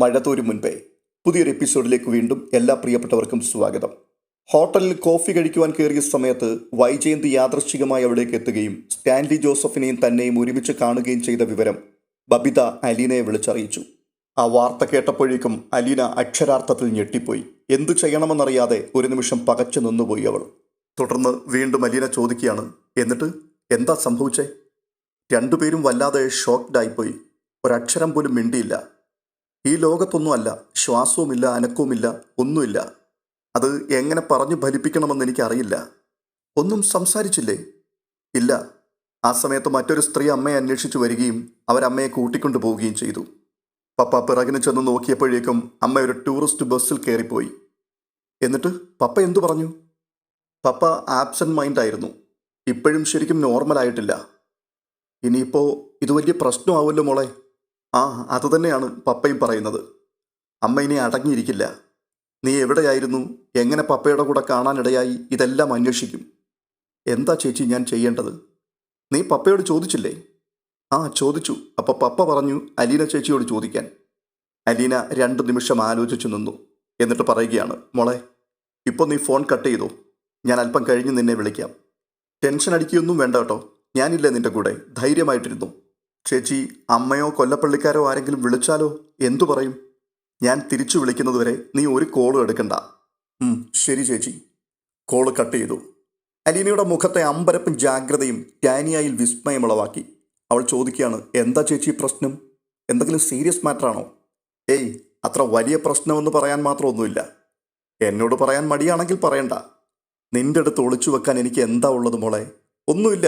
മഴ തോരും മുൻപേ പുതിയൊരു എപ്പിസോഡിലേക്ക് വീണ്ടും എല്ലാ പ്രിയപ്പെട്ടവർക്കും സ്വാഗതം. ഹോട്ടലിൽ കോഫി കഴിക്കുവാൻ കയറിയ സമയത്ത് വൈജയന്തി യാദൃശ്ചികമായി അവിടേക്ക് എത്തുകയും സ്റ്റാൻലി ജോസഫിനെയും തന്നെയും ഒരുമിച്ച് കാണുകയും ചെയ്ത വിവരം ബബിത അലീനയെ വിളിച്ചറിയിച്ചു. ആ വാർത്ത കേട്ടപ്പോഴേക്കും അലീന അക്ഷരാർത്ഥത്തിൽ ഞെട്ടിപ്പോയി. എന്തു ചെയ്യണമെന്നറിയാതെ ഒരു നിമിഷം പകച്ചു നിന്നുപോയി അവൾ. തുടർന്ന് വീണ്ടും അലീന ചോദിക്കുകയാണ്, എന്നിട്ട് എന്താ സംഭവിച്ചേ? രണ്ടുപേരും വല്ലാതെ ഷോക്ക്ഡായിപ്പോയി. ഒരക്ഷരം പോലും മിണ്ടിയില്ല. ഈ ലോകത്തൊന്നുമല്ല, ശ്വാസവുമില്ല, അനക്കവുമില്ല, ഒന്നുമില്ല. അത് എങ്ങനെ പറഞ്ഞു ഫലിപ്പിക്കണമെന്ന് എനിക്കറിയില്ല. ഒന്നും സംസാരിച്ചില്ലേ? ഇല്ല. ആ സമയത്ത് മറ്റൊരു സ്ത്രീ അമ്മയെ അന്വേഷിച്ചു വരികയും അവരമ്മയെ കൂട്ടിക്കൊണ്ടു പോവുകയും ചെയ്തു. പപ്പ പിറകിന് ചെന്ന് നോക്കിയപ്പോഴേക്കും അമ്മ ഒരു ടൂറിസ്റ്റ് ബസ്സിൽ കയറിപ്പോയി. എന്നിട്ട് പപ്പ എന്തു പറഞ്ഞു? പപ്പ ആബ്സെന്റ് മൈൻഡായിരുന്നു. ഇപ്പോഴും ശരിക്കും നോർമലായിട്ടില്ല. ഇനിയിപ്പോൾ ഇത് വലിയ പ്രശ്നമാവുമല്ലോ മോളെ. ആ, അതുതന്നെയാണ് പപ്പയും പറയുന്നത്. അമ്മ ഇനി അടങ്ങിയിരിക്കില്ല. നീ എവിടെയായിരുന്നു, എങ്ങനെ പപ്പയുടെ കൂടെ കാണാനിടയായി, ഇതെല്ലാം അന്വേഷിക്കും. എന്താ ചേച്ചി ഞാൻ ചെയ്യേണ്ടത്? നീ പപ്പയോട് ചോദിച്ചില്ലേ? ആ, ചോദിച്ചു. അപ്പോൾ പപ്പ പറഞ്ഞു അലീന ചേച്ചിയോട് ചോദിക്കാൻ. അലീന 2 നിമിഷം ആലോചിച്ചു നിന്നു. എന്നിട്ട് പറയുകയാണ്, മോളെ, ഇപ്പോൾ നീ ഫോൺ കട്ട് ചെയ്തോ. ഞാൻ അല്പം കഴിഞ്ഞ് നിന്നെ വിളിക്കാം. ടെൻഷൻ അടിക്കുകയൊന്നും വേണ്ട കേട്ടോ. ഞാനില്ലേ നിന്റെ കൂടെ. ധൈര്യമായിട്ടിരുന്നു. ചേച്ചി, അമ്മയോ കൊല്ലപ്പള്ളിക്കാരോ ആരെങ്കിലും വിളിച്ചാലോ? എന്തു പറയും? ഞാൻ തിരിച്ചു വിളിക്കുന്നതുവരെ നീ ഒരു കോളും എടുക്കണ്ട. ശരി ചേച്ചി. കോള് കട്ട് ചെയ്തു. അലീനയുടെ മുഖത്തെ അമ്പരപ്പും ജാഗ്രതയും ടാനിയായിൽ വിസ്മയമുളവാക്കി. അവൾ ചോദിക്കുകയാണ്, എന്താ ചേച്ചി പ്രശ്നം? എന്തെങ്കിലും സീരിയസ് മാറ്ററാണോ? ഏയ്, അത്ര വലിയ പ്രശ്നമെന്ന് പറയാൻ മാത്രമൊന്നുമില്ല. എന്നോട് പറയാൻ മടിയാണെങ്കിൽ പറയണ്ട. നിന്റെ അടുത്ത് ഒളിച്ചു വെക്കാൻ എനിക്ക് എന്താ ഉള്ളത് മോളെ? ഒന്നുമില്ല.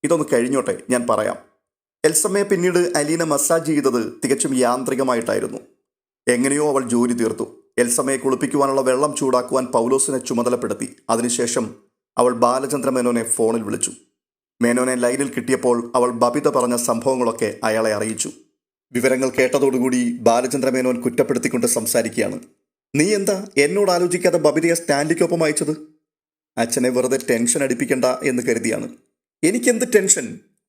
ഇതൊന്ന് കഴിഞ്ഞോട്ടെ, ഞാൻ പറയാം. എൽസമ്മയെ പിന്നീട് അലീന മസാജ് ചെയ്തത് തികച്ചും യാന്ത്രികമായിട്ടായിരുന്നു. എങ്ങനെയോ അവൾ ജോലി തീർത്തു. എൽസമ്മയെ കുളിപ്പിക്കുവാനുള്ള വെള്ളം ചൂടാക്കുവാൻ പൗലോസിനെ ചുമതലപ്പെടുത്തി. അതിനുശേഷം അവൾ ബാലചന്ദ്ര മേനോനെ ഫോണിൽ വിളിച്ചു. മേനോനെ ലൈനിൽ കിട്ടിയപ്പോൾ അവൾ ബബിത പറഞ്ഞ സംഭവങ്ങളൊക്കെ അയാളെ അറിയിച്ചു. വിവരങ്ങൾ കേട്ടതോടുകൂടി ബാലചന്ദ്ര മേനോൻ കുറ്റപ്പെടുത്തിക്കൊണ്ട് സംസാരിക്കുകയാണ്. നീ എന്താ എന്നോട് ആലോചിക്കാതെ ബബിതയെ സ്റ്റാൻലിക്കൊപ്പം അയച്ചത്? അച്ഛനെ വെറുതെ ടെൻഷൻ അടിപ്പിക്കണ്ട എന്ന് കരുതിയാണ്. എനിക്കെന്ത് ടെൻഷൻ?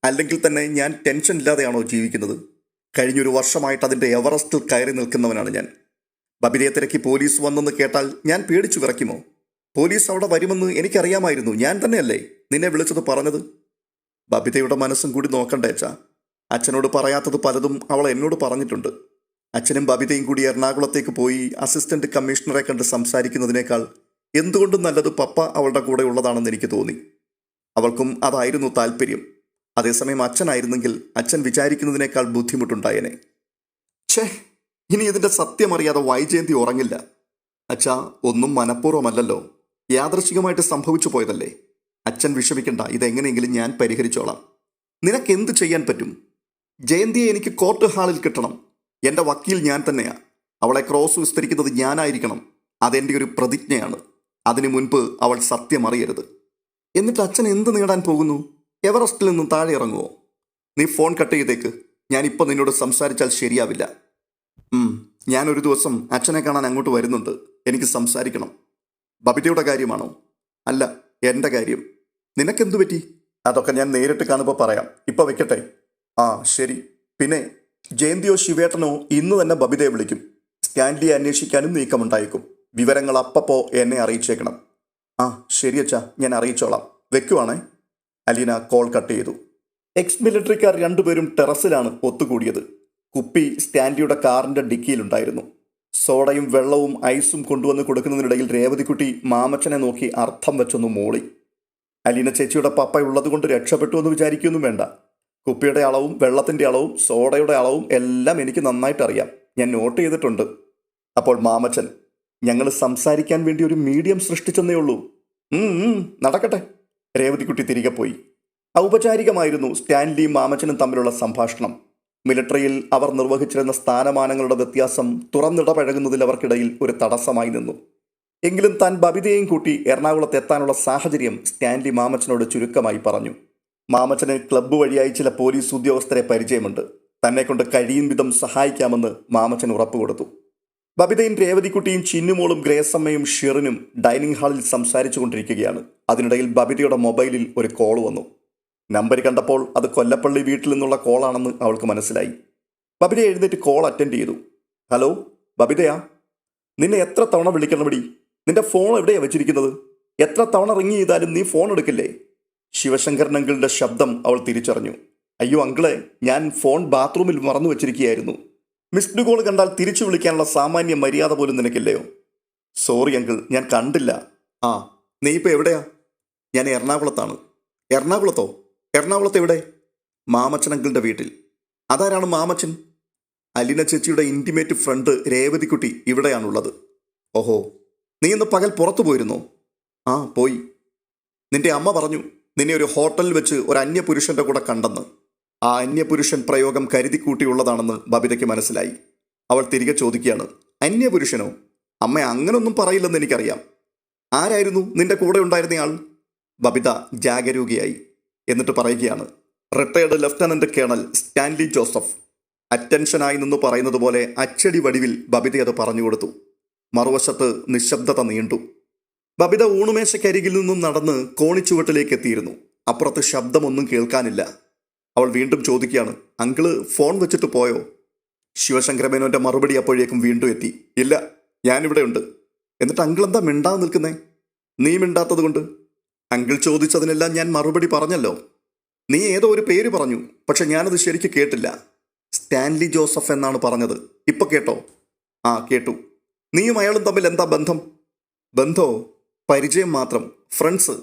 അല്ലെങ്കിൽ തന്നെ ഞാൻ ടെൻഷൻ ഇല്ലാതെയാണോ ജീവിക്കുന്നത്? കഴിഞ്ഞൊരു വർഷമായിട്ട് അതിൻ്റെ എവറസ്റ്റിൽ കയറി നിൽക്കുന്നവനാണ് ഞാൻ. ബബിതയെ തിരക്കി പോലീസ് വന്നെന്ന് കേട്ടാൽ ഞാൻ പേടിച്ചു വിറയ്ക്കുമോ? പോലീസ് അവിടെ വരുമെന്ന് എനിക്കറിയാമായിരുന്നു. ഞാൻ തന്നെയല്ലേ നിന്നെ വിളിച്ചത് പറഞ്ഞത്? ബബിതയുടെ മനസ്സും കൂടി നോക്കണ്ടേ അച്ഛാ. അച്ഛനോട് പറയാത്തത് പലതും അവൾ എന്നോട് പറഞ്ഞിട്ടുണ്ട്. അച്ഛനും ബബിതയും കൂടി എറണാകുളത്തേക്ക് പോയി അസിസ്റ്റന്റ് കമ്മീഷണറെ കണ്ട് സംസാരിക്കുന്നതിനേക്കാൾ എന്തുകൊണ്ടും നല്ലത് പപ്പ അവളുടെ കൂടെ ഉള്ളതാണെന്ന് എനിക്ക് തോന്നി. അവൾക്കും അതായിരുന്നു താല്പര്യം. അതേസമയം അച്ഛനായിരുന്നെങ്കിൽ അച്ഛൻ വിചാരിക്കുന്നതിനേക്കാൾ ബുദ്ധിമുട്ടുണ്ടായേനെ. ഇനി ഇതിൻ്റെ സത്യമറിയാതെ വൈജയന്തി ഉറങ്ങില്ല. അച്ഛാ, ഒന്നും മനഃപൂർവ്വമല്ലല്ലോ, യാദൃശ്ചികമായിട്ട് സംഭവിച്ചു പോയതല്ലേ. അച്ഛൻ വിഷമിക്കണ്ട, ഇതെങ്ങനെയെങ്കിലും ഞാൻ പരിഹരിച്ചോളാം. നിനക്കെന്ത് ചെയ്യാൻ പറ്റും? ജയന്തിയെ എനിക്ക് കോർട്ട് ഹാളിൽ കിട്ടണം. എൻ്റെ വക്കീൽ ഞാൻ തന്നെയാ. അവളെ ക്രോസ് വിസ്തരിക്കുന്നത് ഞാനായിരിക്കണം. അതെൻ്റെ ഒരു പ്രതിജ്ഞയാണ്. അതിനു മുൻപ് അവൾ സത്യം അറിയരുത്. എന്നിട്ട് അച്ഛൻ എന്ത് നേടാൻ പോകുന്നു? എവറസ്റ്റിൽ നിന്നും താഴെ ഇറങ്ങുമോ? നീ ഫോൺ കട്ട് ചെയ്തേക്ക്. ഞാനിപ്പോൾ നിന്നോട് സംസാരിച്ചാൽ ശരിയാവില്ല. ഞാനൊരു ദിവസം അച്ഛനെ കാണാൻ അങ്ങോട്ട് വരുന്നുണ്ട്. എനിക്ക് സംസാരിക്കണം. ബബിതയുടെ കാര്യമാണോ? അല്ല, എൻ്റെ കാര്യം. നിനക്കെന്തു പറ്റി? അതൊക്കെ ഞാൻ നേരിട്ട് കാണുമ്പോൾ പറയാം. ഇപ്പോൾ വെക്കട്ടെ. ആ, ശരി. പിന്നെ ജയന്തിയോ ശിവേട്ടനോ ഇന്ന് തന്നെ ബബിതയെ വിളിക്കും. സ്റ്റാൻലിയെ അന്വേഷിക്കാനും നീക്കമുണ്ടായേക്കും. വിവരങ്ങൾ അപ്പപ്പോൾ എന്നെ അറിയിച്ചേക്കണം. ആ, ശരി അച്ഛാ, ഞാൻ അറിയിച്ചോളാം. വെക്കുവാണേ. അലീന കോൾ കട്ട് ചെയ്തു. എക്സ് മിലിറ്ററിക്കാർ 2 പേരും ടെറസിലാണ് ഒത്തുകൂടിയത്. കുപ്പി സ്റ്റാൻലിയുടെ കാറിൻ്റെ ഡിക്കിയിലുണ്ടായിരുന്നു. സോഡയും വെള്ളവും ഐസും കൊണ്ടുവന്ന് കൊടുക്കുന്നതിനിടയിൽ രേവതിക്കുട്ടി മാമച്ചനെ നോക്കി അർത്ഥം വെച്ചൊന്ന് മോളി. അലീന ചേച്ചിയുടെ പപ്പ ഉള്ളതുകൊണ്ട് രക്ഷപ്പെട്ടു എന്ന് വിചാരിക്കൊന്നും വേണ്ട. കുപ്പിയുടെ അളവും വെള്ളത്തിൻ്റെ അളവും സോഡയുടെ അളവും എല്ലാം എനിക്ക് നന്നായിട്ടറിയാം. ഞാൻ നോട്ട് ചെയ്തിട്ടുണ്ട്. അപ്പോൾ മാമച്ചൻ, ഞങ്ങൾ സംസാരിക്കാൻ വേണ്ടി ഒരു മീഡിയം സൃഷ്ടിച്ചെന്നേ ഉള്ളൂ. നടക്കട്ടെ. രേവതിക്കുട്ടി തിരികെ പോയി. ഔപചാരികമായിരുന്നു സ്റ്റാൻലിയും മാമച്ചനും തമ്മിലുള്ള സംഭാഷണം. മിലിട്ടറിയിൽ അവർ നിർവഹിച്ചിരുന്ന സ്ഥാനമാനങ്ങളുടെ വ്യത്യാസം തുറന്നിടപഴകുന്നതിൽ അവർക്കിടയിൽ ഒരു തടസ്സമായി നിന്നു. എങ്കിലും താൻ ബബിതയെയും കൂട്ടി എറണാകുളത്ത് എത്താനുള്ള സാഹചര്യം സ്റ്റാൻലി മാമച്ചനോട് ചുരുക്കമായി പറഞ്ഞു. മാമച്ചന് ക്ലബ്ബ് വഴിയായി ചില പോലീസ് ഉദ്യോഗസ്ഥരെ പരിചയമുണ്ട്. തന്നെക്കൊണ്ട് കഴിയും വിധം സഹായിക്കാമെന്ന് മാമച്ചൻ ഉറപ്പുകൊടുത്തു. ബബിതയും രേവതിക്കുട്ടിയും ചിന്നുമോളും ഗ്രേസമ്മയും ഷിറിനും ഡൈനിങ് ഹാളിൽ സംസാരിച്ചു കൊണ്ടിരിക്കുകയാണ്. അതിനിടയിൽ ബബിതയുടെ മൊബൈലിൽ ഒരു കോൾ വന്നു. നമ്പർ കണ്ടപ്പോൾ അത് കൊല്ലപ്പള്ളി വീട്ടിൽ നിന്നുള്ള കോളാണെന്ന് അവൾക്ക് മനസ്സിലായി. ബബിത എഴുന്നേറ്റ് കോൾ അറ്റൻഡ് ചെയ്തു. ഹലോ, ബബിതയാ? നിന്നെ എത്ര തവണ വിളിക്കണമടി? നിന്റെ ഫോൺ എവിടെയാ വെച്ചിരിക്കുന്നത്? എത്ര തവണ റിങ് ചെയ്താലും നീ ഫോൺ എടുക്കില്ലേ? ശിവശങ്കരൻ അങ്കിളിന്റെ ശബ്ദം അവൾ തിരിച്ചറിഞ്ഞു. അയ്യോ അങ്കിളെ, ഞാൻ ഫോൺ ബാത്റൂമിൽ മറന്നു വെച്ചിരിക്കുകയായിരുന്നു. മിസ്ഡ് കോൾ കണ്ടാൽ തിരിച്ചു വിളിക്കാനുള്ള സാമാന്യ മര്യാദ പോലും നിനക്കില്ലയോ? സോറി അങ്കിൾ, ഞാൻ കണ്ടില്ല. ആ, നീ ഇപ്പോൾ എവിടെയാ? ഞാൻ എറണാകുളത്താണ്. എറണാകുളത്തോ? എറണാകുളത്ത് എവിടെ? മാമച്ചൻ അങ്കിളിന്റെ വീട്ടിൽ. അതാരാണ് മാമച്ചൻ? അലീന ചേച്ചിയുടെ ഇൻറ്റിമേറ്റ് ഫ്രണ്ട് രേവതിക്കുട്ടി ഇവിടെയാണുള്ളത്. ഓഹോ, നീ ഇന്ന് പകൽ പുറത്തു പോയിരുന്നോ? ആ, പോയി. നിന്റെ അമ്മ പറഞ്ഞു നിന്നെ ഒരു ഹോട്ടലിൽ വെച്ച് ഒരു അന്യപുരുഷന്റെ കൂടെ കണ്ടെന്ന്. ആ അന്യപുരുഷൻ പ്രയോഗം കരുതിക്കൂട്ടിയുള്ളതാണെന്ന് ബബിതയ്ക്ക് മനസ്സിലായി. അവൾ തിരികെ ചോദിക്കുകയാണ്, അന്യപുരുഷനോ? അമ്മ അങ്ങനൊന്നും പറയില്ലെന്ന് എനിക്കറിയാം. ആരായിരുന്നു നിന്റെ കൂടെ ഉണ്ടായിരുന്നയാൾ? ബബിത ജാഗരൂകയായി. എന്നിട്ട് പറയുകയാണ്, retired lieutenant colonel Stanley Joseph. അറ്റൻഷനായി നിന്ന് പറയുന്നത് പോലെ അച്ചടി വടിവിൽ ബബിത അത് പറഞ്ഞുകൊടുത്തു. മറുവശത്ത് നിശബ്ദത നീണ്ടു. ബബിത ഊണുമേശക്കരികിൽ നിന്നും നടന്ന് കോണിച്ചുവട്ടിലേക്ക് എത്തിയിരുന്നു. അപ്പുറത്ത് ശബ്ദമൊന്നും കേൾക്കാനില്ല. അവൾ വീണ്ടും ചോദിക്കുകയാണ്, അങ്കിള് ഫോൺ വെച്ചിട്ട് പോയോ? ശിവശങ്കരമേനോന്റെ മറുപടി അപ്പോഴേക്കും വീണ്ടും എത്തി, ഇല്ല, ഞാനിവിടെ ഉണ്ട്. എന്നിട്ട് അങ്കിൾ എന്താ മിണ്ടാതെ നിൽക്കുന്നേ? നീ മിണ്ടാത്തത് കൊണ്ട്. അങ്കിൾ ചോദിച്ചതിനെല്ലാം ഞാൻ മറുപടി പറഞ്ഞല്ലോ. നീ ഏതോ ഒരു പേര് പറഞ്ഞു, പക്ഷെ ഞാനത് ശരിക്ക് കേട്ടില്ല. സ്റ്റാൻലി ജോസഫ് എന്നാണ് പറഞ്ഞത്. ഇപ്പൊ കേട്ടോ? ആ, കേട്ടു. നീയും അയാളും തമ്മിൽ എന്താ ബന്ധം? ബന്ധോ? പരിചയം മാത്രം, ഫ്രണ്ട്സ്.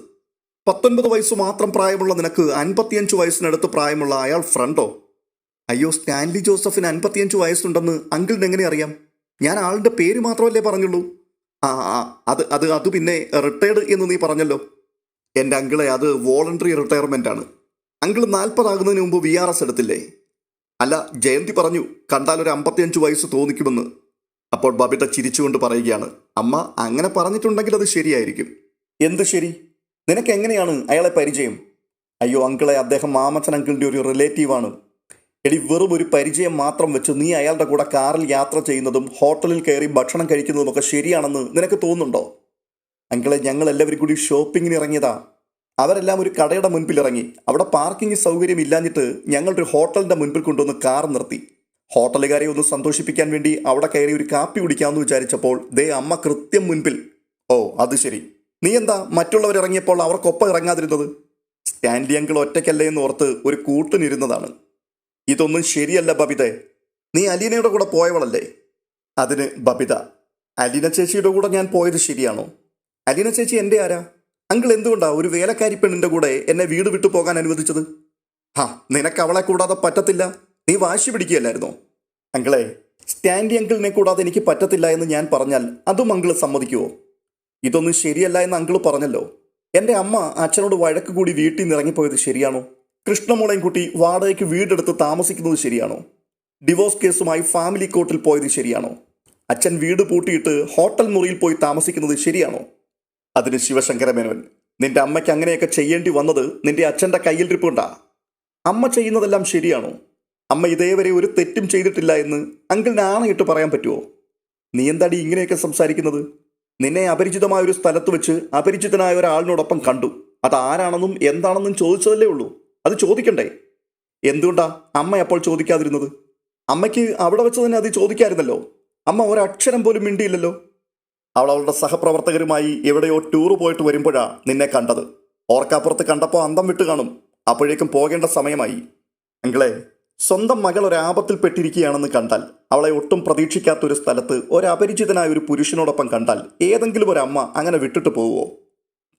19 വയസ്സ് മാത്രം പ്രായമുള്ള നിനക്ക് 55 വയസ്സിനടുത്ത് പ്രായമുള്ള അയാൾ ഫ്രണ്ടോ? അയ്യോ, സ്റ്റാൻലി ജോസഫിന് 55 വയസ്സുണ്ടെന്ന് അങ്കിളിന് എങ്ങനെ അറിയാം? ഞാൻ ആളിന്റെ പേര് മാത്രമല്ലേ പറഞ്ഞുള്ളൂ. ആ ആ അത് അത് അത് പിന്നെ റിട്ടയർഡ് എന്ന് നീ പറഞ്ഞല്ലോ. എൻ്റെ അങ്കിളെ, അത് വോളണ്ടറി റിട്ടയർമെൻ്റ് ആണ്. അങ്കിൾ 40 ആകുന്നതിന് മുമ്പ് VRS എടുത്തില്ലേ? അല്ല, ജയന്തി പറഞ്ഞു കണ്ടാൽ ഒരു 55 വയസ്സ് തോന്നിക്കുമെന്ന്. അപ്പോൾ ബബിത ചിരിച്ചുകൊണ്ട് പറയുകയാണ്, അമ്മ അങ്ങനെ പറഞ്ഞിട്ടുണ്ടെങ്കിൽ അത് ശരിയായിരിക്കും. എന്ത് ശരി? നിനക്ക് എങ്ങനെയാണ് അയാളെ പരിചയം? അയ്യോ അങ്കിളെ, അദ്ദേഹം മാമച്ചൻ അങ്കിളിൻ്റെ ഒരു റിലേറ്റീവാണ്. എടി, വെറും ഒരു പരിചയം മാത്രം വെച്ച് നീ അയാളുടെ കൂടെ കാറിൽ യാത്ര ചെയ്യുന്നതും ഹോട്ടലിൽ കയറി ഭക്ഷണം കഴിക്കുന്നതുമൊക്കെ ശരിയാണെന്ന് നിനക്ക് തോന്നുന്നുണ്ടോ? അങ്കിളെ, ഞങ്ങൾ എല്ലാവരും കൂടി ഷോപ്പിങ്ങിന് ഇറങ്ങിയതാ. അവരെല്ലാം ഒരു കടയുടെ മുൻപിൽ ഇറങ്ങി. അവിടെ പാർക്കിംഗ് സൗകര്യം ഇല്ലാഞ്ഞിട്ട് ഞങ്ങളൊരു ഹോട്ടലിൻ്റെ മുൻപിൽ കൊണ്ടുവന്ന് കാർ നിർത്തി. ഹോട്ടലുകാരെ ഒന്ന് സന്തോഷിപ്പിക്കാൻ വേണ്ടി അവിടെ കയറി ഒരു കാപ്പി കുടിക്കാമെന്ന് വിചാരിച്ചപ്പോൾ ദേ അമ്മ കൃത്യം മുൻപിൽ. ഓ, അത് ശരി. നീ എന്താ മറ്റുള്ളവർ ഇറങ്ങിയപ്പോൾ അവർക്കൊപ്പം ഇറങ്ങാതിരുന്നത്? സ്റ്റാൻലി അങ്കിൾ ഒറ്റയ്ക്കല്ലേ എന്ന് ഓർത്ത് ഒരു കൂട്ടിനിരുന്നതാണ്. ഇതൊന്നും ശരിയല്ല ബബിതെ. നീ അലീനയുടെ കൂടെ പോയവളല്ലേ? അതിന് ബബിത, അലീന ചേച്ചിയുടെ കൂടെ ഞാൻ പോയത് ശരിയാണോ? അലീന ചേച്ചി എൻ്റെ ആരാ? അങ്കിൾ എന്തുകൊണ്ടാ ഒരു വേലക്കാരി പെണ്ണിൻ്റെ കൂടെ എന്നെ വീട് വിട്ടു പോകാൻ അനുവദിച്ചത്? ഹാ, നിനക്ക് അവളെ കൂടാതെ പറ്റത്തില്ല. നീ വാശി പിടിക്കുകയല്ലായിരുന്നോ? അങ്കിളെ, സ്റ്റാൻലി അങ്കിളിനെ കൂടാതെ എനിക്ക് പറ്റത്തില്ല എന്ന് ഞാൻ പറഞ്ഞാൽ അതും അങ്കിള് സമ്മതിക്കുമോ? ഇതൊന്നും ശരിയല്ല എന്ന് അങ്കിള് പറഞ്ഞല്ലോ. എൻ്റെ അമ്മ അച്ഛനോട് വഴക്ക് കൂടി വീട്ടിൽ നിന്ന് ഇറങ്ങിപ്പോയത് ശരിയാണോ? കൃഷ്ണമോളെയും കുട്ടി വാടകയ്ക്ക് വീടെടുത്ത് താമസിക്കുന്നത് ശരിയാണോ? ഡിവോഴ്സ് കേസുമായി ഫാമിലി കോർട്ടിൽ പോയത് ശരിയാണോ? അച്ഛൻ വീട് പൂട്ടിയിട്ട് ഹോട്ടൽ മുറിയിൽ പോയി താമസിക്കുന്നത് ശരിയാണോ? അതിന് ശിവശങ്കരമേനോൻ, നിന്റെ അമ്മയ്ക്ക് അങ്ങനെയൊക്കെ ചെയ്യേണ്ടി വന്നത് നിന്റെ അച്ഛൻ്റെ കയ്യിലിരിപ്പുണ്ടാ. അമ്മ ചെയ്യുന്നതെല്ലാം ശരിയാണോ? അമ്മ ഇതേവരെ ഒരു തെറ്റും ചെയ്തിട്ടില്ല എന്ന് അങ്കിളിന് ആണയിട്ട് പറയാൻ പറ്റുമോ? നീ എന്താടി ഇങ്ങനെയൊക്കെ സംസാരിക്കുന്നത്? നിന്നെ അപരിചിതമായ ഒരു സ്ഥലത്ത് വെച്ച് അപരിചിതനായ ഒരാളിനോടൊപ്പം കണ്ടു. അതാരാണെന്നും എന്താണെന്നും ചോദിച്ചതല്ലേ ഉള്ളൂ. അത് ചോദിക്കണ്ടേ? എന്തുകൊണ്ടാ അമ്മ അപ്പോൾ ചോദിക്കാതിരുന്നത്? അമ്മയ്ക്ക് അവിടെ വെച്ച് തന്നെ അത് ചോദിക്കാമായിരുന്നല്ലോ. അമ്മ ഒരക്ഷരം പോലും മിണ്ടിയില്ലല്ലോ. അവൾ അവളുടെ സഹപ്രവർത്തകരുമായി എവിടെയോ ടൂറ് പോയിട്ട് വരുമ്പോഴാ നിന്നെ കണ്ടത്. ഓർക്കാപ്പുറത്ത് കണ്ടപ്പോൾ അന്തം വിട്ട് കാണും. അപ്പോഴേക്കും പോകേണ്ട സമയമായി. അങ്കിളെ, സ്വന്തം മകൾ ഒരാപത്തിൽ പെട്ടിരിക്കുകയാണെന്ന് കണ്ടാൽ, അവളെ ഒട്ടും പ്രതീക്ഷിക്കാത്തൊരു സ്ഥലത്ത് ഒരപരിചിതനായ ഒരു പുരുഷനോടൊപ്പം കണ്ടാൽ ഏതെങ്കിലും ഒരു അമ്മ അങ്ങനെ വിട്ടിട്ട് പോവുമോ?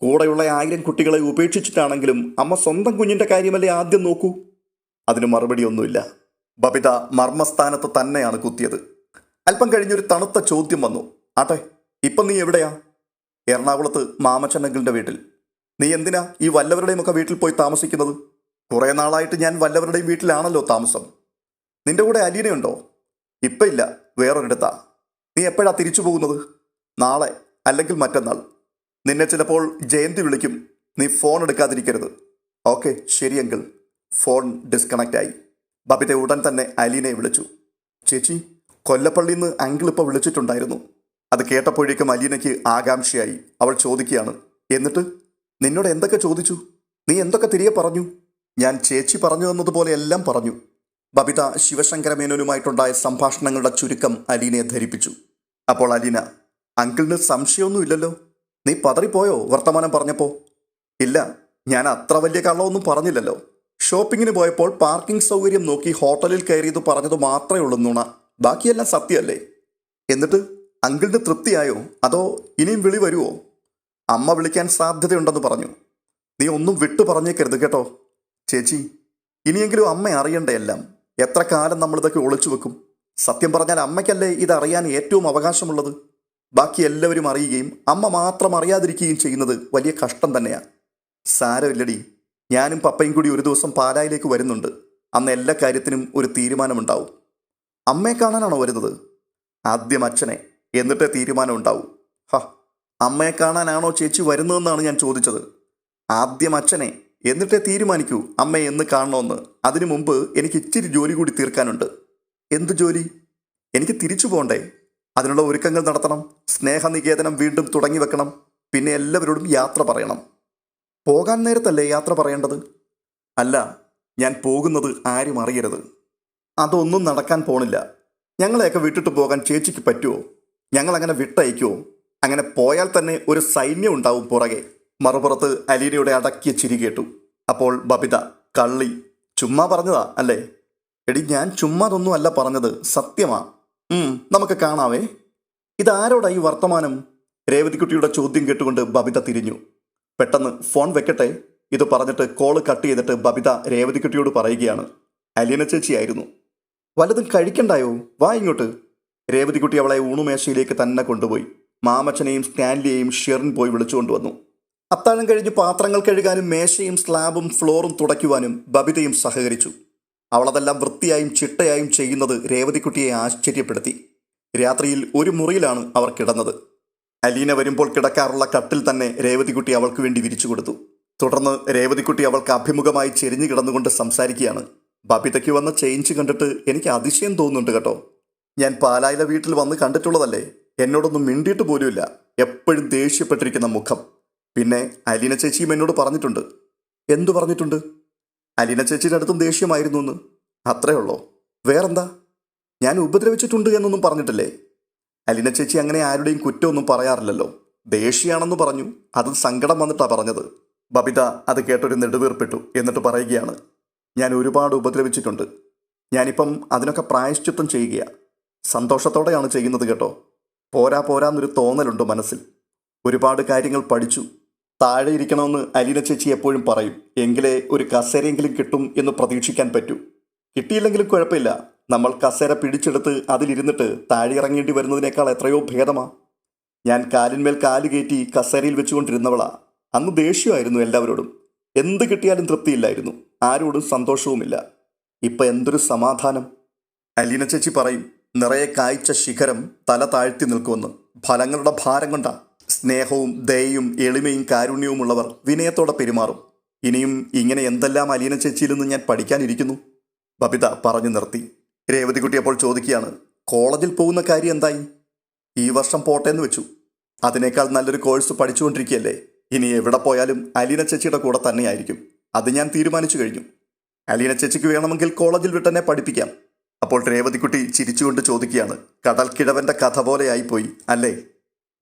കൂടെയുള്ള 1000 കുട്ടികളെ ഉപേക്ഷിച്ചിട്ടാണെങ്കിലും അമ്മ സ്വന്തം കുഞ്ഞിൻ്റെ കാര്യമല്ലേ ആദ്യം നോക്കൂ. അതിന് മറുപടിയൊന്നുമില്ല. ബബിത മർമ്മസ്ഥാനത്ത് തന്നെയാണ് കുത്തിയത്. അല്പം കഴിഞ്ഞൊരു തണുത്ത ചോദ്യം വന്നു. ആട്ടെ, ഇപ്പം നീ എവിടെയാ? എറണാകുളത്ത് മാമച്ചൻ അങ്കിളിൻ്റെ വീട്ടിൽ. നീ എന്തിനാ ഈ വല്ലവരുടെയും ഒക്കെ വീട്ടിൽ പോയി താമസിക്കുന്നത്? കുറേ നാളായിട്ട് ഞാൻ വല്ലവരുടെയും വീട്ടിലാണല്ലോ താമസം. നിന്റെ കൂടെ അലീനയുണ്ടോ? ഇപ്പം ഇല്ല, വേറൊരിടത്താ. നീ എപ്പോഴാ തിരിച്ചു പോകുന്നത്? നാളെ അല്ലെങ്കിൽ മറ്റന്നാൾ. നിന്നെ ചിലപ്പോൾ ജയന്തി വിളിക്കും. നീ ഫോൺ എടുക്കാതിരിക്കരുത്. ഓക്കെ, ശരി അങ്കിൾ. ഫോൺ ഡിസ്കണക്റ്റായി. ബബിത ഉടൻ തന്നെ അലീനയെ വിളിച്ചു. ചേച്ചി, കൊല്ലപ്പള്ളിയിൽ നിന്ന് അങ്കിൾ ഇപ്പോൾ വിളിച്ചിട്ടുണ്ടായിരുന്നു. അത് കേട്ടപ്പോഴേക്കും അലീനയ്ക്ക് ആകാംക്ഷയായി. അവൾ ചോദിക്കുകയാണ്, എന്നിട്ട് നിന്നോട് എന്തൊക്കെ ചോദിച്ചു? നീ എന്തൊക്കെ തിരികെ പറഞ്ഞു? ഞാൻ ചേച്ചി പറഞ്ഞു തന്നതുപോലെ എല്ലാം പറഞ്ഞു. ബബിത ശിവശങ്കര മേനോനുമായിട്ടുണ്ടായ സംഭാഷണങ്ങളുടെ ചുരുക്കം അലീനയെ ധരിപ്പിച്ചു. അപ്പോൾ അലീന, അങ്കിളിന് സംശയമൊന്നുമില്ലല്ലോ? നീ പതറിപ്പോയോ വർത്തമാനം പറഞ്ഞപ്പോൾ? ഇല്ല, ഞാൻ അത്ര വലിയ കള്ളമൊന്നും പറഞ്ഞില്ലല്ലോ. ഷോപ്പിങ്ങിന് പോയപ്പോൾ പാർക്കിംഗ് സൗകര്യം നോക്കി ഹോട്ടലിൽ കയറിയത് പറഞ്ഞത് മാത്രമേ ഉള്ളൂ നുണ. ബാക്കിയെല്ലാം സത്യമല്ലേ? എന്നിട്ട് അങ്കിളിന് തൃപ്തിയായോ? അതോ ഇനിയും വിളി വരുമോ? അമ്മ വിളിക്കാൻ സാധ്യതയുണ്ടെന്ന് പറഞ്ഞു. നീ ഒന്നും വിട്ടു പറഞ്ഞേക്കരുത് കേട്ടോ. ചേച്ചി, ഇനിയെങ്കിലും അമ്മ അറിയണ്ടേ എല്ലാം? എത്ര കാലം നമ്മളിതൊക്കെ ഒളിച്ചു വെക്കും? സത്യം പറഞ്ഞാൽ അമ്മയ്ക്കല്ലേ ഇതറിയാൻ ഏറ്റവും അവകാശമുള്ളത്. ബാക്കി എല്ലാവരും അറിയുകയും അമ്മ മാത്രം അറിയാതിരിക്കുകയും ചെയ്യുന്നത് വലിയ കഷ്ടം തന്നെയാണ്. സാരമില്ലടി, ഞാനും പപ്പയും കൂടി ഒരു ദിവസം പാലായിലേക്ക് വരുന്നുണ്ട്. അന്ന് എല്ലാ കാര്യത്തിനും ഒരു തീരുമാനമുണ്ടാവും. അമ്മയെ കാണാനാണോ വരുന്നത്? ആദ്യം അച്ഛനെ, എന്നിട്ടേ തീരുമാനം ഉണ്ടാവും. അമ്മയെ കാണാനാണോ ചേച്ചി വരുന്നതെന്നാണ് ഞാൻ ചോദിച്ചത്. ആദ്യം അച്ഛനെ, എന്നിട്ടേ തീരുമാനിക്കൂ അമ്മയെ എന്ന് കാണണമെന്ന്. അതിനു മുമ്പ് എനിക്ക് ഇച്ചിരി ജോലി കൂടി തീർക്കാനുണ്ട്. എന്ത് ജോലി? എനിക്ക് തിരിച്ചു പോകണ്ടേ? അതിനുള്ള ഒരുക്കങ്ങൾ നടത്തണം. സ്നേഹനികേതനം വീണ്ടും തുടങ്ങി വെക്കണം. പിന്നെ എല്ലാവരോടും യാത്ര പറയണം. പോകാൻ നേരത്തല്ലേ യാത്ര പറയേണ്ടത്? അല്ല, ഞാൻ പോകുന്നത് ആരും അറിയരുത്. അതൊന്നും നടക്കാൻ പോണില്ല. ഞങ്ങളെയൊക്കെ വിട്ടിട്ട് പോകാൻ ചേച്ചിക്ക് പറ്റുമോ? ഞങ്ങളങ്ങനെ വിട്ടയക്കുമോ? അങ്ങനെ പോയാൽ തന്നെ ഒരു സൈന്യം ഉണ്ടാവും പുറകെ. മറുപുറത്ത് അലീനയുടെ അടക്കിയ ചിരി കേട്ടു. അപ്പോൾ ബബിത, കള്ളി, ചുമ്മാ പറഞ്ഞതാ അല്ലേ? എടി, ഞാൻ ചുമ്മാതൊന്നും അല്ല പറഞ്ഞത്, സത്യമാ. നമുക്ക് കാണാവേ. ഇതാരോടാ ഈ വർത്തമാനം? രേവതിക്കുട്ടിയുടെ ചോദ്യം കേട്ടുകൊണ്ട് ബബിത തിരിഞ്ഞു. പെട്ടെന്ന് ഫോൺ വെക്കട്ടെ. ഇത് പറഞ്ഞിട്ട് കോള് കട്ട് ചെയ്തിട്ട് ബബിത രേവതിക്കുട്ടിയോട് പറയുകയാണ്, അലീന ചേച്ചിയായിരുന്നു. വല്ലതും കഴിക്കണ്ടായോ? വാ ഇങ്ങോട്ട്. രേവതിക്കുട്ടി അവളെ ഊണുമേശയിലേക്ക് തന്നെ കൊണ്ടുപോയി. മാമച്ചനെയും സ്റ്റാൻലിയെയും ഷെറിൻ പോയി വിളിച്ചുകൊണ്ടുവന്നു. അത്താഴം കഴിഞ്ഞ് പാത്രങ്ങൾ കഴുകാനും മേശയും സ്ലാബും ഫ്ലോറും തുടയ്ക്കുവാനും ബബിതയും സഹകരിച്ചു. അവളതെല്ലാം വൃത്തിയായും ചിട്ടയായും ചെയ്യുന്നത് രേവതിക്കുട്ടിയെ ആശ്ചര്യപ്പെടുത്തി. രാത്രിയിൽ ഒരു മുറിയിലാണ് അവർ കിടന്നത്. അലീന വരുമ്പോൾ കിടക്കാറുള്ള കട്ടിൽ തന്നെ രേവതിക്കുട്ടി അവൾക്ക് വേണ്ടി വിരിച്ചു കൊടുത്തു. തുടർന്ന് രേവതിക്കുട്ടി അവൾക്ക് അഭിമുഖമായി ചെരിഞ്ഞു കിടന്നുകൊണ്ട് സംസാരിക്കുകയാണ്. ബബിതയ്ക്ക് വന്ന ചേഞ്ച് കണ്ടിട്ട് എനിക്ക് അതിശയം തോന്നുന്നുണ്ട് കേട്ടോ. ഞാൻ പാലായിലെ വീട്ടിൽ വന്ന് കണ്ടിട്ടുള്ളതല്ലേ. എന്നോടൊന്നും മിണ്ടിയിട്ട് പോലുമില്ല. എപ്പോഴും ദേഷ്യപ്പെട്ടിരിക്കുന്ന മുഖം. പിന്നെ അലീന ചേച്ചിയും എന്നോട് പറഞ്ഞിട്ടുണ്ട്. എന്തു പറഞ്ഞിട്ടുണ്ട്? അലീന ചേച്ചിയുടെ അടുത്തും ദേഷ്യമായിരുന്നു എന്ന്. അത്രേ ഉള്ളോ? വേറെന്താ? ഞാൻ ഉപദ്രവിച്ചിട്ടുണ്ട് എന്നൊന്നും പറഞ്ഞിട്ടില്ലേ? അലീന ചേച്ചി അങ്ങനെ ആരുടെയും കുറ്റമൊന്നും പറയാറില്ലല്ലോ. ദേഷ്യമാണെന്ന് പറഞ്ഞു. അത് സങ്കടം വന്നിട്ടാണ് പറഞ്ഞത്. ബബിത അത് കേട്ടൊരു നെടുവീർപ്പിട്ടു. എന്നിട്ട് പറയുകയാണ്, ഞാൻ ഒരുപാട് ഉപദ്രവിച്ചിട്ടുണ്ട്. ഞാനിപ്പം അതിനൊക്കെ പ്രായശ്ചിത്തം ചെയ്യുകയാണ്. സന്തോഷത്തോടെയാണ് ചെയ്യുന്നത് കേട്ടോ. പോരാന്നൊരു തോന്നലുണ്ട് മനസ്സിൽ. ഒരുപാട് കാര്യങ്ങൾ പഠിച്ചു. താഴെ ഇരിക്കണമെന്ന് അലീന ചേച്ചി എപ്പോഴും പറയും. എങ്കിലേ ഒരു കസേരയെങ്കിലും കിട്ടും എന്ന് പ്രതീക്ഷിക്കാൻ പറ്റൂ. കിട്ടിയില്ലെങ്കിലും കുഴപ്പമില്ല. നമ്മൾ കസേര പിടിച്ചെടുത്ത് അതിലിരുന്നിട്ട് താഴെ ഇറങ്ങേണ്ടി വരുന്നതിനേക്കാൾ എത്രയോ ഭേദമാ. ഞാൻ കാലിന്മേൽ കാല് കയറ്റി കസേരയിൽ വെച്ചുകൊണ്ടിരുന്നവളാ. അന്ന് ദേഷ്യമായിരുന്നു എല്ലാവരോടും. എന്ത് കിട്ടിയാലും തൃപ്തിയില്ലായിരുന്നു. ആരോടും സന്തോഷവുമില്ല. ഇപ്പം എന്തൊരു സമാധാനം. അലീന ചേച്ചി പറയും, നിറയെ കായ്ച്ച ശിഖരം തല താഴ്ത്തി നിൽക്കുമെന്ന്. ഫലങ്ങളുടെ ഭാരം കൊണ്ടാ. സ്നേഹവും ദയയും എളിമയും കാരുണ്യവുമുള്ളവർ വിനയത്തോടെ പെരുമാറും. ഇനിയും ഇങ്ങനെ എന്തെല്ലാം അലീന ചേച്ചിയിൽ നിന്ന് ഞാൻ പഠിക്കാനിരിക്കുന്നു. ബബിത പറഞ്ഞു നിർത്തി. രേവതിക്കുട്ടി അപ്പോൾ ചോദിക്കുകയാണ്, കോളേജിൽ പോകുന്ന കാര്യം എന്തായി? ഈ വർഷം പോട്ടേന്ന് വെച്ചു. അതിനേക്കാൾ നല്ലൊരു കോഴ്സ് പഠിച്ചുകൊണ്ടിരിക്കുകയല്ലേ. ഇനി എവിടെ പോയാലും അലീന ചേച്ചിയുടെ കൂടെ തന്നെയായിരിക്കും. അത് ഞാൻ തീരുമാനിച്ചു കഴിഞ്ഞു. അലീന ചേച്ചിക്ക് വേണമെങ്കിൽ കോളേജിൽ വിട്ടെന്നെ പഠിപ്പിക്കാം. അപ്പോൾ രേവതിക്കുട്ടി ചിരിച്ചുകൊണ്ട് ചോദിക്കുകയാണ്, കടൽക്കിഴവന്റെ കഥ പോലെയായിപ്പോയി അല്ലേ?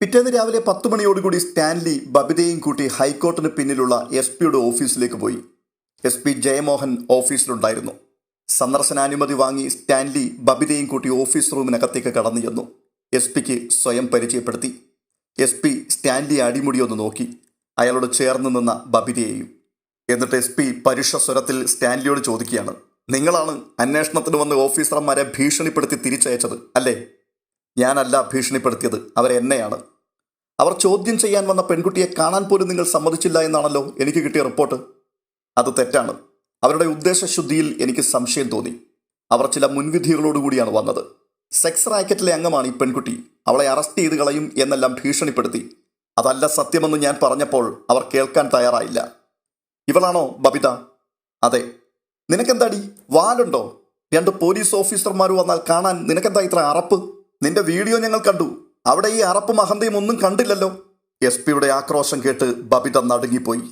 പിറ്റേന്ന് രാവിലെ 10 മണിയോടുകൂടി സ്റ്റാൻലി ബബിതയും കൂട്ടി ഹൈക്കോർട്ടിന് പിന്നിലുള്ള SP ഓഫീസിലേക്ക് പോയി. SP ജയമോഹൻ ഓഫീസിലുണ്ടായിരുന്നു. സന്ദർശനാനുമതി വാങ്ങി സ്റ്റാൻലി ബബിതയും കൂട്ടി ഓഫീസ് റൂമിനകത്തേക്ക് കടന്നു ചെന്നു. SP സ്വയം പരിചയപ്പെടുത്തി. SP സ്റ്റാൻലിയെ അടിമുടിയൊന്ന് നോക്കി. അയാളോട് ചേർന്ന് നിന്ന ബബിതയെയും. എന്നിട്ട് SP പരുഷ സ്വരത്തിൽ സ്റ്റാൻലിയോട് ചോദിക്കുകയാണ്, നിങ്ങളാണ് അന്വേഷണത്തിന് വന്ന് ഓഫീസർമാരെ ഭീഷണിപ്പെടുത്തി തിരിച്ചയച്ചത് അല്ലേ? ഞാനല്ല ഭീഷണിപ്പെടുത്തിയത്, അവരെന്നെയാണ്. അവർ ചോദ്യം ചെയ്യാൻ വന്ന പെൺകുട്ടിയെ കാണാൻ പോലും നിങ്ങൾ സമ്മതിച്ചില്ല എന്നാണല്ലോ എനിക്ക് കിട്ടിയ റിപ്പോർട്ട്. അത് തെറ്റാണ്. അവരുടെ ഉദ്ദേശശുദ്ധിയിൽ എനിക്ക് സംശയം തോന്നി. അവർ ചില മുൻവിധികളോടുകൂടിയാണ് വന്നത്. സെക്സ് റാക്കറ്റിലെ അംഗമാണ് ഈ പെൺകുട്ടി. അവളെ അറസ്റ്റ് ചെയ്ത് കളയും എന്നെല്ലാം ഭീഷണിപ്പെടുത്തി. അതല്ല സത്യമെന്ന് ഞാൻ പറഞ്ഞപ്പോൾ അവർ കേൾക്കാൻ തയ്യാറായില്ല. ഇവളാണോ ബബിത? അതെ. നിനക്കെന്താടി വാലുണ്ടോ? 2 പോലീസ് ഓഫീസർമാർ വന്നാൽ കാണാൻ നിനക്കെന്താ ഇത്ര അറപ്പ്? നിന്റെ വീഡിയോ ഞങ്ങൾ കണ്ടു. അവിടെ ഈ അറപ്പും അഹന്തയും ഒന്നും കണ്ടില്ലല്ലോ. SP ആക്രോശം കേട്ട് ബബിത നടുങ്ങിപ്പോയി.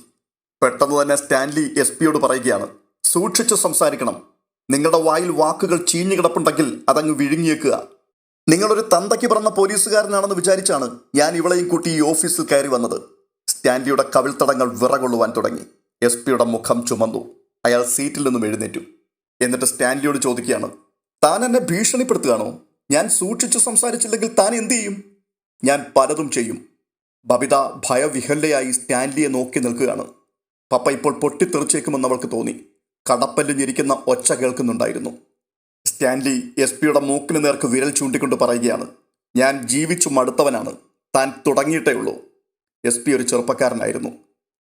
പെട്ടെന്ന് തന്നെ സ്റ്റാൻലി SP പറയുകയാണ്, സൂക്ഷിച്ചു സംസാരിക്കണം. നിങ്ങളുടെ വായിൽ വാക്കുകൾ ചീഞ്ഞു കിടപ്പുണ്ടെങ്കിൽ അതങ്ങ് വിഴുങ്ങിയേക്കുക. നിങ്ങളൊരു തന്തയ്ക്ക് പറഞ്ഞ പോലീസുകാരനാണെന്ന് വിചാരിച്ചാണ് ഞാൻ ഇവളെയും കൂട്ടി ഈ ഓഫീസിൽ കയറി വന്നത്. സ്റ്റാൻലിയുടെ കവിൾത്തടങ്ങൾ വിറകൊള്ളുവാൻ തുടങ്ങി. എസ് പിയുടെ മുഖം ചുമന്നു. അയാൾ സീറ്റിൽ നിന്നും എഴുന്നേറ്റു. എന്നിട്ട് സ്റ്റാൻലിയോട് ചോദിക്കുകയാണ്, താൻ എന്നെ ഭീഷണിപ്പെടുത്തുകയാണോ? ഞാൻ സൂക്ഷിച്ചു സംസാരിച്ചില്ലെങ്കിൽ താൻ എന്തു ചെയ്യും? ഞാൻ പലതും ചെയ്യും. ബബിത ഭയവിഹ്വലയായി സ്റ്റാൻലിയെ നോക്കി നിൽക്കുകയാണ്. പപ്പ ഇപ്പോൾ പൊട്ടിത്തെറിച്ചേക്കുമെന്ന് അവൾക്ക് തോന്നി. കടപ്പല്ല് ഞെരിക്കുന്ന ഒച്ച കേൾക്കുന്നുണ്ടായിരുന്നു. സ്റ്റാൻലി എസ് പിയുടെ മൂക്കിന് നേർക്ക് വിരൽ ചൂണ്ടിക്കൊണ്ട് പറയുകയാണ്, ഞാൻ ജീവിച്ചു മടുത്തവനാണ്. താൻ തുടങ്ങിയിട്ടേ ഉള്ളൂ. എസ് പി ഒരു ചെറുപ്പക്കാരനായിരുന്നു.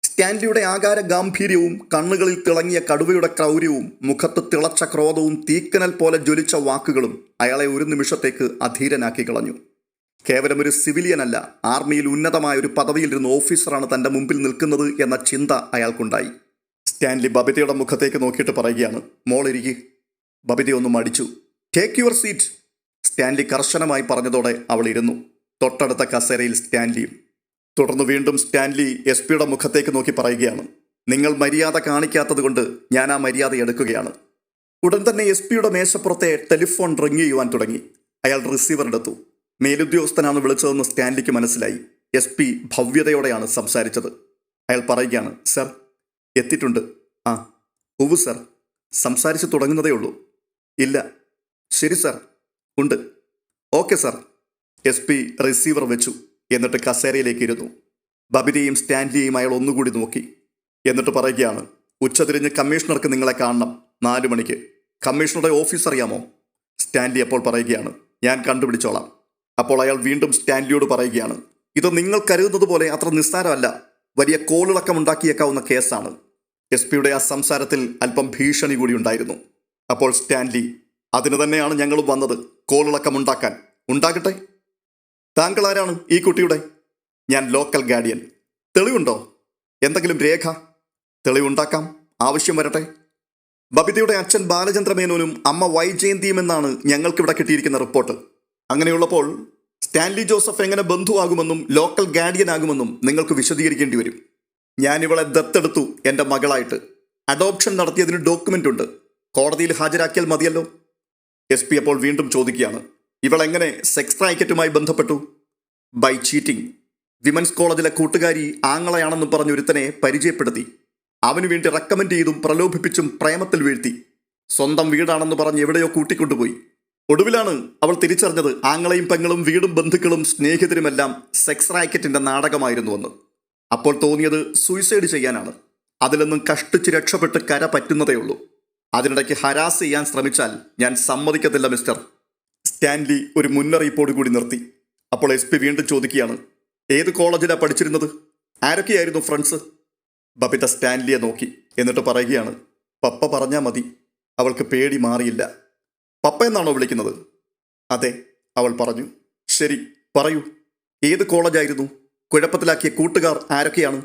സ്റ്റാൻലിയുടെ ആകാര ഗാംഭീര്യവും കണ്ണുകളിൽ തിളങ്ങിയ കടുവയുടെ ക്രൗര്യവും മുഖത്ത് തിളച്ച ക്രോധവും തീക്കനൽ പോലെ ജ്വലിച്ച വാക്കുകളും അയാളെ ഒരു നിമിഷത്തേക്ക് അധീരനാക്കി കളഞ്ഞു. കേവലം ഒരു സിവിലിയനല്ല, ആർമിയിൽ ഉന്നതമായ ഒരു പദവിയിലിരുന്ന ഓഫീസറാണ് തൻ്റെ മുമ്പിൽ നിൽക്കുന്നത് എന്ന ചിന്ത അയാൾക്കുണ്ടായി. സ്റ്റാൻലി ബബിതയുടെ മുഖത്തേക്ക് നോക്കിയിട്ട് പറയുകയാണ്, മോളിരിക്കെ. ബബിത ഒന്ന് മടിച്ചു. Take your seat. സ്റ്റാൻലി കർശനമായി പറഞ്ഞതോടെ അവൾ ഇരുന്നു. തൊട്ടടുത്ത കസേരയിൽ സ്റ്റാൻലിയും. തുടർന്ന് വീണ്ടും സ്റ്റാൻലി എസ് പിയുടെ മുഖത്തേക്ക് നോക്കി പറയുകയാണ്, നിങ്ങൾ മര്യാദ കാണിക്കാത്തത് കൊണ്ട് ഞാൻ ആ മര്യാദ എടുക്കുകയാണ്. ഉടൻ തന്നെ എസ് പിയുടെ മേശപ്പുറത്തെ ടെലിഫോൺ റിങ് ചെയ്യുവാൻ തുടങ്ങി. അയാൾ റിസീവർ എടുത്തു. മേലുദ്യോഗസ്ഥനാണ് വിളിച്ചതെന്ന് സ്റ്റാൻലിക്ക് മനസ്സിലായി. എസ് പി ഭവ്യതയോടെയാണ് സംസാരിച്ചത്. അയാൾ പറയുകയാണ്, സർ എത്തിയിട്ടുണ്ട്. ആ ഉവ്വ് സർ, സംസാരിച്ച് തുടങ്ങുന്നതേ ഉള്ളൂ. ഇല്ല. ശരി സർ, ഉണ്ട്. Okay sir. S P receiver വെച്ചു. എന്നിട്ട് കസേരയിലേക്ക് ഇരുന്നു. ബബിതയും സ്റ്റാൻലിയെയും അയാൾ ഒന്നുകൂടി നോക്കി. എന്നിട്ട് പറയുകയാണ്, ഉച്ചതിരിഞ്ഞ് കമ്മീഷണർക്ക് നിങ്ങളെ കാണണം, 4 മണിക്ക്. കമ്മീഷണറുടെ ഓഫീസ് അറിയാമോ? സ്റ്റാൻലി അപ്പോൾ പറയുകയാണ്, ഞാൻ കണ്ടുപിടിച്ചോളാം. അപ്പോൾ അയാൾ വീണ്ടും സ്റ്റാൻലിയോട് പറയുകയാണ്, ഇത് നിങ്ങൾ കരുതുന്നത് പോലെ അത്ര നിസ്സാരമല്ല. വലിയ കോളിളക്കമുണ്ടാക്കിയേക്കാവുന്ന കേസാണ്. എസ് പിയുടെ ആ സംസാരത്തിൽ അല്പം ഭീഷണി കൂടി ഉണ്ടായിരുന്നു. അപ്പോൾ സ്റ്റാൻലി, അതിന് തന്നെയാണ് ഞങ്ങളും വന്നത്, കോളിളക്കമുണ്ടാക്കാൻ. ഉണ്ടാകട്ടെ. താങ്കൾ ആരാണ് ഈ കുട്ടിയുടെ? ഞാൻ ലോക്കൽ ഗാർഡിയൻ. തെളിവുണ്ടോ? എന്തെങ്കിലും രേഖ? തെളിവുണ്ടാക്കാം, ആവശ്യം വരട്ടെ. ബബിതയുടെ അച്ഛൻ ബാലചന്ദ്രമേനോനും അമ്മ വൈജയന്തിയും എന്നാണ് ഞങ്ങൾക്കിവിടെ കിട്ടിയിരിക്കുന്ന റിപ്പോർട്ട്. അങ്ങനെയുള്ളപ്പോൾ സ്റ്റാൻലി ജോസഫ് എങ്ങനെ ബന്ധുവാകുമെന്നും ലോക്കൽ ഗാർഡിയൻ ആകുമെന്നും നിങ്ങൾക്ക് വിശദീകരിക്കേണ്ടി വരും. ഞാനിവളെ ദത്തെടുത്തു എൻ്റെ മകളായിട്ട്. അഡോപ്ഷൻ നടത്തിയതിന് ഡോക്യുമെൻ്റ് ഉണ്ട്. കോടതിയിൽ ഹാജരാക്കിയാൽ മതിയല്ലോ. എസ് പി അപ്പോൾ വീണ്ടും ചോദിക്കുകയാണ്, ഇവളെങ്ങനെ സെക്സ് റാക്കറ്റുമായി ബന്ധപ്പെട്ടു? By cheating. വിമൻസ് കോളേജിലെ കൂട്ടുകാരി ആങ്ങളയാണെന്നും പറഞ്ഞൊരുത്തനെ പരിചയപ്പെടുത്തി. അവന് വേണ്ടി റെക്കമെൻഡ് ചെയ്തും പ്രലോഭിപ്പിച്ചും പ്രേമത്തിൽ വീഴ്ത്തി. സ്വന്തം വീടാണെന്ന് പറഞ്ഞ് എവിടെയോ കൂട്ടിക്കൊണ്ടുപോയി. ഒടുവിലാണ് അവൾ തിരിച്ചറിഞ്ഞത് ആങ്ങളയും പെങ്ങളും വീടും ബന്ധുക്കളും സ്നേഹിതരുമെല്ലാം സെക്സ് റാക്കറ്റിൻ്റെ നാടകമായിരുന്നുവെന്ന്. അപ്പോൾ തോന്നിയത് സൂയിസൈഡ് ചെയ്യാനാണ്. അതിലൊന്നും കഷ്ടിച്ച് രക്ഷപ്പെട്ട് കര പറ്റുന്നതേ ഉള്ളൂ. അതിനിടയ്ക്ക് ഹരാസ് ചെയ്യാൻ ശ്രമിച്ചാൽ ഞാൻ സമ്മതിക്കത്തില്ല മിസ്റ്റർ. സ്റ്റാൻലി ഒരു മുന്നറിയിപ്പോട് കൂടി നിർത്തി. അപ്പോൾ എസ് പി വീണ്ടും ചോദിക്കുകയാണ്, ഏത് കോളേജിലാണ് പഠിച്ചിരുന്നത്? ആരൊക്കെയായിരുന്നു ഫ്രണ്ട്സ്? ബബിത സ്റ്റാൻലിയെ നോക്കി. എന്നിട്ട് പറയുകയാണ്, പപ്പ പറഞ്ഞാൽ മതി. അവൾക്ക് പേടി മാറിയില്ല. പപ്പ എന്നാണോ വിളിക്കുന്നത്? അതെ, അവൾ പറഞ്ഞു. ശരി, പറയൂ, ഏത് കോളേജായിരുന്നു? കുഴപ്പത്തിലാക്കിയ കൂട്ടുകാർ ആരൊക്കെയാണ്?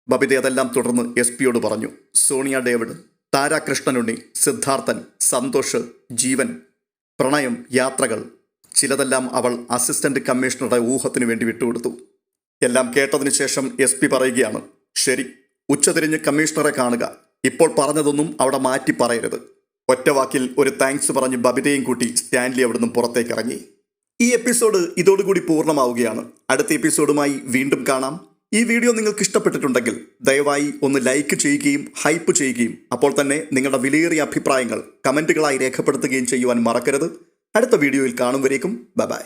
ബബിത അതെല്ലാം തുടർന്ന് എസ് പിയോട് പറഞ്ഞു. സോണിയ ഡേവിഡ്, താര കൃഷ്ണനുണ്ണി, സിദ്ധാർത്ഥൻ, സന്തോഷ്, ജീവൻ, പ്രണയം, യാത്രകൾ. ചിലതെല്ലാം അവൾ അസിസ്റ്റന്റ് കമ്മീഷണറുടെ ഊഹത്തിന് വേണ്ടി വിട്ടുകൊടുത്തു. എല്ലാം കേട്ടതിന് ശേഷം എസ് പി പറയുകയാണ്, ശരി, ഉച്ചതിരിഞ്ഞ് കമ്മീഷണറെ കാണുക. ഇപ്പോൾ പറഞ്ഞതൊന്നും അവിടെ മാറ്റി പറയരുത്. ഒറ്റവാക്കിൽ ഒരു താങ്ക്സ് പറഞ്ഞ് ബബിതയും കൂട്ടി സ്റ്റാൻലി അവിടുന്ന് പുറത്തേക്ക് ഇറങ്ങി. ഈ എപ്പിസോഡ് ഇതോടുകൂടി പൂർണ്ണമാവുകയാണ്. അടുത്ത എപ്പിസോഡുമായി വീണ്ടും കാണാം. ഈ വീഡിയോ നിങ്ങൾക്ക് ഇഷ്ടപ്പെട്ടിട്ടുണ്ടെങ്കിൽ ദയവായി ഒന്ന് ലൈക്ക് ചെയ്യുകയും ഹൈപ്പ് ചെയ്യുകയും അപ്പോൾ തന്നെ നിങ്ങളുടെ വിലയേറിയ അഭിപ്രായങ്ങൾ കമൻറ്റുകളായി രേഖപ്പെടുത്തുകയും ചെയ്യുവാൻ മറക്കരുത്. അടുത്ത വീഡിയോയിൽ കാണും വരേക്കും ബൈ.